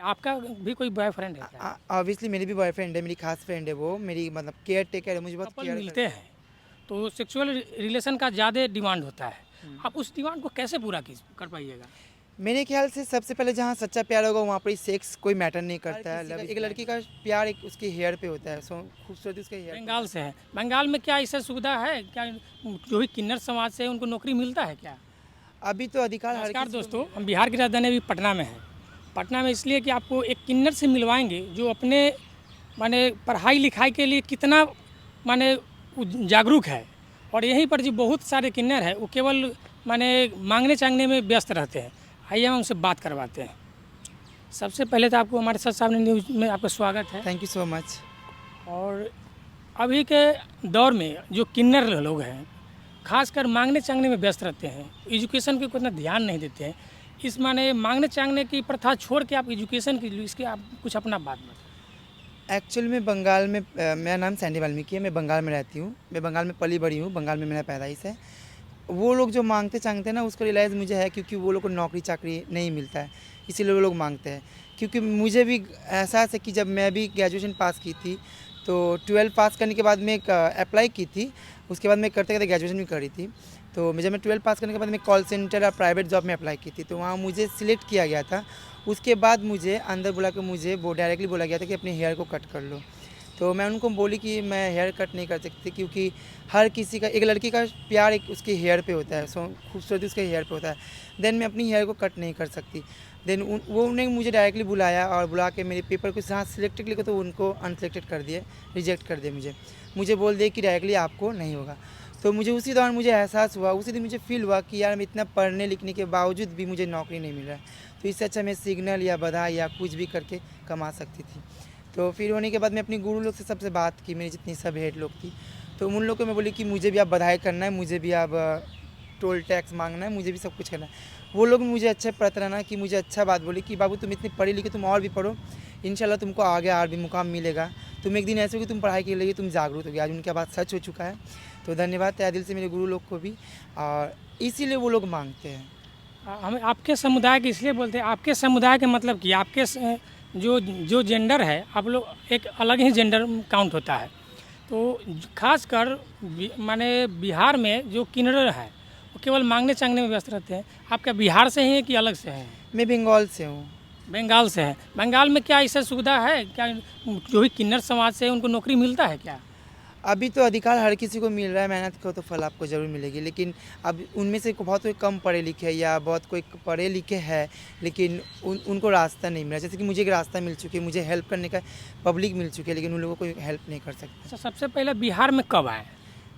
आपका भी कोई बॉयफ्रेंड है क्या? ऑब्वियसली मेरी भी बॉयफ्रेंड है, मेरी खास फ्रेंड है वो, मेरी मतलब केयर टेकर है, मुझे बहुत कपल केयर मिलते हैं तो सेक्सुअल रिलेशन का ज़्यादा डिमांड होता है। आप उस डिमांड को कैसे पूरा कर पाइएगा? मेरे ख्याल से सबसे पहले जहाँ सच्चा प्यार होगा वहाँ पर ही सेक्स कोई मैटर नहीं करता है। एक लड़की का प्यार एक उसके हेयर पे होता है, सो खूबसूरती उसके हेयर। बंगाल से है, बंगाल में क्या ऐसा सुविधा है क्या? जो भी किन्नर समाज से है उनको नौकरी मिलता है क्या? अभी तो अधिकार हर नमस्कार किसी को दोस्तों, हम बिहार की राजधानी अभी पटना में हैं। पटना में इसलिए कि आपको एक किन्नर से मिलवाएंगे जो अपने माने पढ़ाई लिखाई के लिए कितना माने जागरूक है। और यहीं पर जो बहुत सारे किन्नर हैं वो केवल माने मांगने चांगने में व्यस्त रहते हैं। आइए हम उनसे बात करवाते हैं। सबसे पहले तो आपको हमारे साथ सामने न्यूज़ में आपका स्वागत है। Thank you so much. और अभी के दौर में जो किन्नर लोग हैं खासकर मांगने चांगने में व्यस्त रहते हैं, एजुकेशन पे उतना ध्यान नहीं देते हैं। इस माने मांगने चांगने की प्रथा छोड़ के आप एजुकेशन की इसके आप कुछ अपना बात बताएं। एक्चुअली में बंगाल में मेरा नाम सैंडी वाल्मीकि है, मैं बंगाल में रहती हूँ, मैं बंगाल में पली बड़ी हूँ, बंगाल में मेरा पैदाइश है। वो लोग जो मांगते चांगते हैं ना उसका रियलाइज़ मुझे है, क्योंकि वो लोग को नौकरी चाकरी नहीं मिलता है, इसीलिए वो लोग मांगते हैं। क्योंकि मुझे भी एहसास है कि जब मैं भी ग्रेजुएशन पास की थी तो 12 पास करने के बाद में एक अप्लाई की थी, उसके बाद मैं करते करते ग्रेजुएशन भी करी थी। तो जब मैं 12 पास करने के बाद मैं कॉल सेंटर और प्राइवेट जॉब में अप्लाई की थी, तो वहाँ मुझे सिलेक्ट किया गया था। उसके बाद मुझे अंदर बुला के मुझे वो डायरेक्टली बोला गया था कि अपने हेयर को कट कर लो। तो मैं उनको बोली कि मैं हेयर कट नहीं कर सकती, क्योंकि हर किसी का, एक लड़की का प्यार एक उसके हेयर पे होता है, सो खूबसूरती उसके हेयर पे होता है। देन मैं अपनी हेयर को कट नहीं कर सकती। देन उन्होंने मुझे डायरेक्टली बुलाया और बुला के मेरे पेपर को जहाँ सिलेक्टेड लिखा तो उनको अनसिलेक्टेड कर दिए, रिजेक्ट कर दिए। मुझे बोल दिए कि डायरेक्टली आपको नहीं होगा। तो मुझे उसी दौरान मुझे एहसास हुआ, उसी दिन मुझे फील हुआ कि यार मैं इतना पढ़ने लिखने के बावजूद भी मुझे नौकरी नहीं मिल रहा है, तो इससे अच्छा मैं सिग्नल या बधाई या कुछ भी करके कमा सकती थी। तो फिर होने के बाद मैं अपनी गुरु लोग से सबसे बात की, मेरी जितनी सब हेड लोग थी, तो उन लोग को मैं बोली कि मुझे भी आप बधाई करना है, मुझे भी आप टोल टैक्स मांगना है, मुझे भी सब कुछ करना है। वो लोग मुझे अच्छे प्रताड़ना कि मुझे अच्छा बात बोली कि बाबू तुम इतनी पढ़ी लिखी, तुम और भी पढ़ो, इंशाल्लाह तुमको आगे और भी मुकाम मिलेगा, तुम एक दिन ऐसे हो कि तुम पढ़ाई के लिए तुम जागरूक होगी। आज उनकी बात सच हो चुका है। तो धन्यवाद तहे दिल से मेरे गुरु लोग को भी, और इसीलिए वो लोग मांगते हैं। हम आपके समुदाय के इसलिए बोलते हैं, आपके समुदाय के मतलब कि आपके जो जो जेंडर है आप लोग एक अलग ही जेंडर काउंट होता है। तो खासकर माने बिहार में जो किन्नर है वो केवल मांगने चांगने में व्यस्त रहते हैं। आप क्या बिहार से हैं कि अलग से हैं? मैं बंगाल से हूँ। बंगाल से है। बंगाल में क्या ऐसा सुविधा है क्या? जो भी किन्नर समाज से है उनको नौकरी मिलता है क्या? अभी तो अधिकार हर किसी को मिल रहा है, मेहनत करो तो फल आपको ज़रूर मिलेगी। लेकिन अब उनमें से बहुत कोई कम पढ़े लिखे या बहुत कोई पढ़े लिखे हैं, लेकिन उनको रास्ता नहीं मिला। जैसे कि मुझे एक रास्ता मिल चुकी है, मुझे हेल्प करने का पब्लिक मिल चुकी है, लेकिन उन लोगों को कोई हेल्प नहीं कर सकता। अच्छा, सबसे पहले बिहार में कब आए?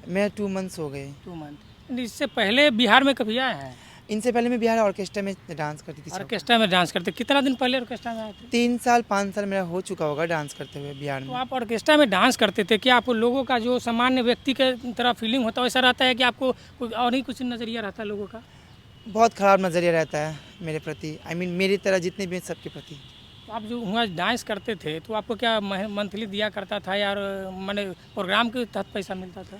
मैं 2 मंथ्स हो गए। 2 मंथ। इससे पहले बिहार में कभी आए हैं? इनसे पहले मैं बिहार ऑर्केस्ट्रा में डांस करती थी। ऑर्केस्ट्रा में डांस करते कितना दिन पहले ऑर्केस्ट्रा में आए थे? 3 साल 5 साल मेरा हो चुका होगा डांस करते हुए बिहार तो में। आप ऑर्केस्ट्रा में डांस करते थे, क्या आप लोगों का जो सामान्य व्यक्ति के तरह फीलिंग होता है वैसा रहता है कि आपको कुछ और ही कुछ नज़रिया रहता है लोगों का? बहुत ख़राब नज़रिया रहता है मेरे प्रति, आई मीन मेरी तरह जितने भी सबके प्रति। तो आप जो वहाँ डांस करते थे तो आपको क्या मंथली दिया करता था या मैंने प्रोग्राम के तहत पैसा मिलता था?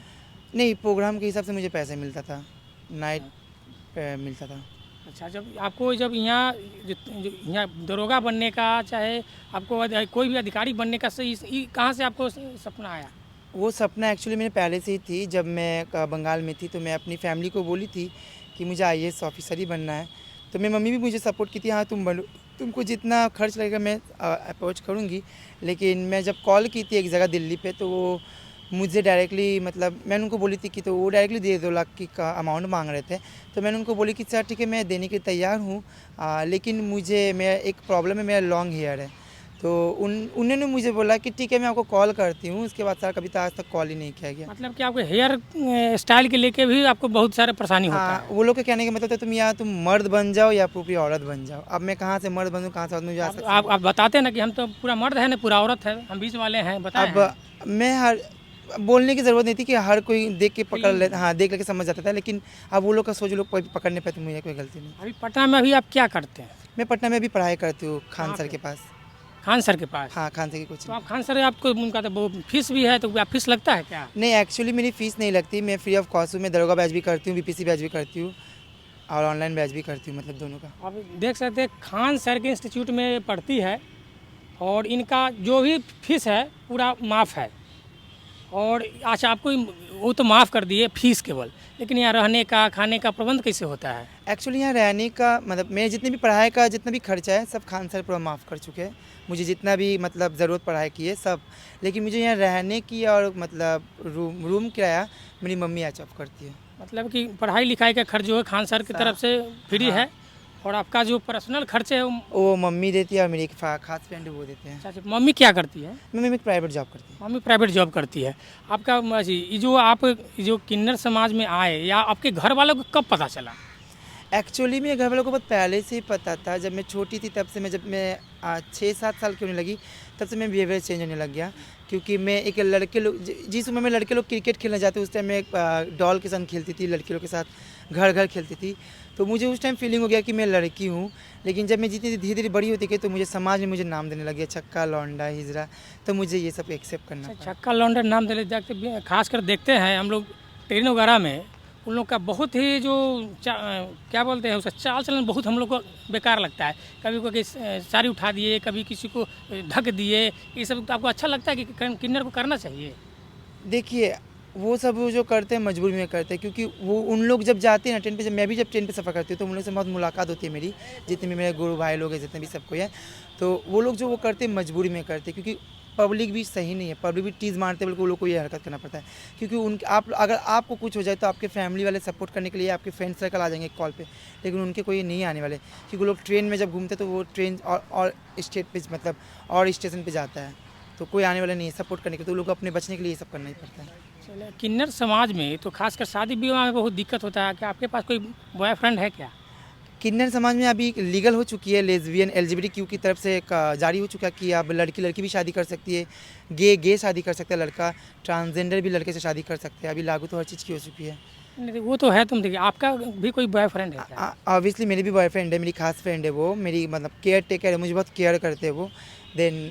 नहीं, प्रोग्राम के हिसाब से मुझे पैसे मिलता था, नाइट मिलता था। अच्छा, जब यहाँ यहाँ दरोगा बनने का, चाहे आपको कोई भी अधिकारी बनने का सही कहाँ से आपको सपना आया? वो सपना एक्चुअली मेरे पहले से ही थी। जब मैं बंगाल में थी तो मैं अपनी फैमिली को बोली थी कि मुझे आईएएस ऑफिसर ही बनना है। तो मेरी मम्मी भी मुझे सपोर्ट की थी, हाँ तुम बनो, तुमको जितना खर्च लगेगा मैं अप्रोच करूँगी। लेकिन मैं जब कॉल की थी एक जगह दिल्ली पे, तो वो मुझे डायरेक्टली, मतलब मैंने उनको बोली थी कि, तो वो डायरेक्टली 2 लाख की का अमाउंट मांग रहे थे। तो मैंने उनको बोली कि सर ठीक है मैं देने के तैयार हूँ, लेकिन मुझे मेरा एक प्रॉब्लम है, मेरा लॉन्ग हेयर है। तो उन्होंने मुझे बोला कि ठीक है मैं आपको कॉल करती हूँ। उसके बाद सर कभी तो आज तक कॉल ही नहीं किया गया। मतलब कि आपके हेयर स्टाइल के लेके भी आपको बहुत सारे परेशानी होता हाँ, है? वो लोग के कहने का मतलब था तुम या तुम मर्द बन जाओ या पूरी औरत बन जाओ। अब मैं कहाँ से मर्द बनूँ, कहाँ से औरत बनूँ, जा सकता आप बताते हैं ना कि हम तो पूरा मर्द है ना पूरा औरत है, हम बीच वाले हैं, बताएं। अब मैं हर बोलने की ज़रूरत नहीं थी कि हर कोई देख के पकड़ ले, हाँ देख लेके समझ जाता था। लेकिन अब वो लोग का सोच लोग पकड़ने पे, तो मुझे कोई गलती नहीं। अभी पटना में अभी आप क्या करते हैं? मैं पटना में भी पढ़ाई करती हूँ खान सर के पास। खान सर के पास? हाँ, खान सर की तो कोचिंग। आप खान सर, आपको उनका तो वो फीस भी है, तो क्या फीस लगता है क्या? नहीं, एक्चुअली मेरी फ़ीस नहीं लगती, मैं फ्री ऑफ कॉस्ट हूँ। मैं दरोगा बैच भी करती हूँ, बीपीसी बैच भी करती हूँ और ऑनलाइन बैच भी करती हूँ, मतलब दोनों का। आप देख सकते हैं खान सर के इंस्टीट्यूट में पढ़ती है और इनका जो भी फीस है पूरा माफ़ है। और अच्छा, आपको वो तो माफ़ कर दिए फीस केवल, लेकिन यहाँ रहने का खाने का प्रबंध कैसे होता है? एक्चुअली यहाँ रहने का मतलब मेरे जितने भी पढ़ाई का जितना भी खर्चा है सब खान सर पूरा माफ़ कर चुके हैं। मुझे जितना भी मतलब ज़रूरत पढ़ाई की है सब, लेकिन मुझे यहाँ रहने की और मतलब रूम किराया मेरी मम्मी याचअप करती है। मतलब कि पढ़ाई लिखाई का खर्च जो है खान सर की तरफ से फ्री है, और आपका जो पर्सनल खर्च है वो मम्मी देती है और मेरी एक खास फ्रेंड है वो देते हैं। अच्छा, मम्मी क्या करती है? मम्मी एक प्राइवेट जॉब करती है। मम्मी प्राइवेट जॉब करती है। आपका ये जो आप जो किन्नर समाज में आए, या आपके घर वालों को कब पता चला? एक्चुअली मेरे घर वालों को बहुत पहले से ही पता था। जब मैं छोटी थी तब से जब मैं 6-7 साल की होने लगी तब से मेरा बिहेवियर चेंज होने लग गया। क्योंकि मैं एक लड़के लोग जिस उम्र में लड़के लोग क्रिकेट खेलने जाते उस टाइम मैं एक डॉल के साथ खेलती थी, लड़के लोग के साथ घर घर खेलती थी। तो मुझे उस टाइम फीलिंग हो गया कि मैं लड़की हूँ। लेकिन जब मैं जितनी धीरे धीरे बड़ी होती गई तो मुझे समाज में मुझे नाम देने लग गया, छक्का, लौंडा, हिजरा। तो मुझे ये सब एक्सेप्ट करना पड़ा। छक्का लौंडा नाम देने जाते, खासकर देखते हैं हम लोग ट्रेन वगैरह में, उन लोग का बहुत ही जो क्या बोलते हैं उसका चाल चलन बहुत हम लोग को बेकार लगता है। कभी कोई साड़ी उठा दिए, कभी किसी को ढक दिए, ये सब तो आपको अच्छा लगता है कि किन्नर को करना चाहिए? देखिए वो सब जो करते हैं मजबूरी में करते हैं, क्योंकि वो उन लोग जब जाते हैं ना ट्रेन पे, जब मैं भी जब ट्रेन पे सफ़र करती हूँ तो उन लोग से बहुत मुलाकात होती है मेरी, जितने भी मेरे गुरु भाई लोग हैं, जितने भी सबको है। तो वो लोग जो वो करते हैं मजबूरी में करते हैं, क्योंकि पब्लिक भी सही नहीं है, पब्लिक भी टीज़ मारते हैं, बल्कि वो लोग को ये हरकत करना पड़ता है। क्योंकि उन आप अगर आपको कुछ हो जाए तो आपके फैमिली वाले सपोर्ट करने के लिए आपके फ्रेंड सर्कल आ जाएंगे कॉल पे, लेकिन उनके कोई नहीं आने वाले। क्योंकि वो लोग ट्रेन में जब घूमते तो वो ट्रेन और स्टेट पे मतलब और स्टेशन पे जाता है, तो कोई आने वाला नहीं है सपोर्ट करने के, तो लोग अपने बचने के लिए ये सब करना ही पड़ता है। चलिए, किन्नर समाज में तो खासकर शादी विवाह में बहुत दिक्कत होता है। कि आपके पास कोई बॉयफ्रेंड है क्या? किन्नर समाज में अभी लीगल हो चुकी है, लेस्बियन LGBTQ की तरफ से एक जारी हो चुका है कि अब लड़की भी शादी कर सकती है, गे शादी कर सकता है, लड़का ट्रांसजेंडर भी लड़के से शादी कर सकते हैं। अभी लागू तो हर चीज़ की हो चुकी है। नहीं, वो तो है। तुम देखिए, आपका भी कोई बॉयफ्रेंड है क्या? ऑब्वियसली मेरी भी बॉयफ्रेंड है, मेरी खास फ्रेंड है, वो मेरी मतलब केयर टेकर है, मुझे बहुत केयर करते हैं वो। देन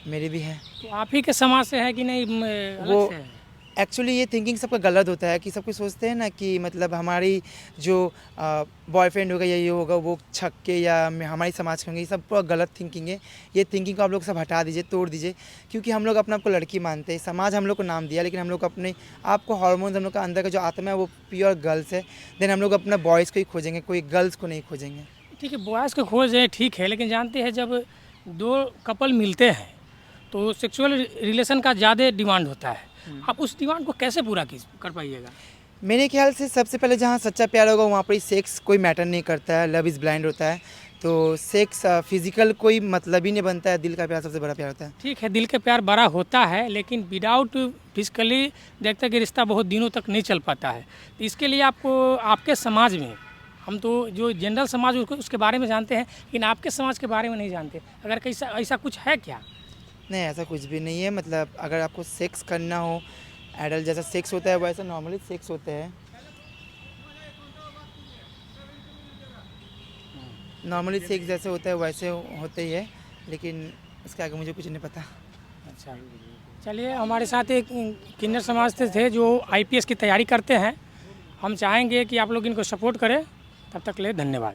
मेरी भी है। तो आप ही के समाज से है कि नहीं अलग वो से है? एक्चुअली ये थिंकिंग सबका गलत होता है कि सब कुछ सोचते हैं ना कि मतलब हमारी जो बॉयफ्रेंड होगा या ये होगा वो छक्के या हमारी समाज के होंगे, ये सब पूरा गलत थिंकिंग है। ये थिंकिंग को आप लोग सब हटा दीजिए, तोड़ दीजिए। क्योंकि हम लोग अपने आप को लड़की मानते हैं, समाज हम लोग को नाम दिया, लेकिन हम लोग अपने आप को हार्मोन्स, हम लोग का अंदर का जो आत्मा है वो प्योर गर्ल्स है। देन हम लोग अपना बॉयज़ को ही खोजेंगे, कोई गर्ल्स को नहीं खोजेंगे। ठीक है, बॉयज़ को खोज है, ठीक है, लेकिन जानते हैं जब दो कपल मिलते हैं तो सेक्सुअल रिलेशन का ज़्यादा डिमांड होता है। आप उस डिमांड को कैसे पूरा कर पाइएगा? मेरे ख्याल से सबसे पहले जहाँ सच्चा प्यार होगा वहाँ पर ही सेक्स कोई मैटर नहीं करता है, लव इज़ ब्लाइंड होता है। तो सेक्स फिजिकल कोई मतलब ही नहीं बनता है, दिल का प्यार सबसे बड़ा प्यार होता है। ठीक है, दिल का प्यार बड़ा होता है, लेकिन विदाउट फिजिकली देखते कि रिश्ता बहुत दिनों तक नहीं चल पाता है। तो इसके लिए आपको आपके समाज में, हम तो जो जनरल समाज उसके बारे में जानते हैं, लेकिन आपके समाज के बारे में नहीं जानते। अगर कैसा ऐसा कुछ है क्या? नहीं, ऐसा कुछ भी नहीं है। मतलब अगर आपको सेक्स करना हो, एडल्ट जैसा सेक्स होता है वैसा नॉर्मली सेक्स होता है, नॉर्मली सेक्स जैसे होता है वैसे होते ही है, लेकिन इसके आगे मुझे कुछ नहीं पता। अच्छा, चलिए, हमारे साथ एक किन्नर समाज से थे जो IPS की तैयारी करते हैं। हम चाहेंगे कि आप लोग इनको सपोर्ट करें। तब तक के लिए धन्यवाद।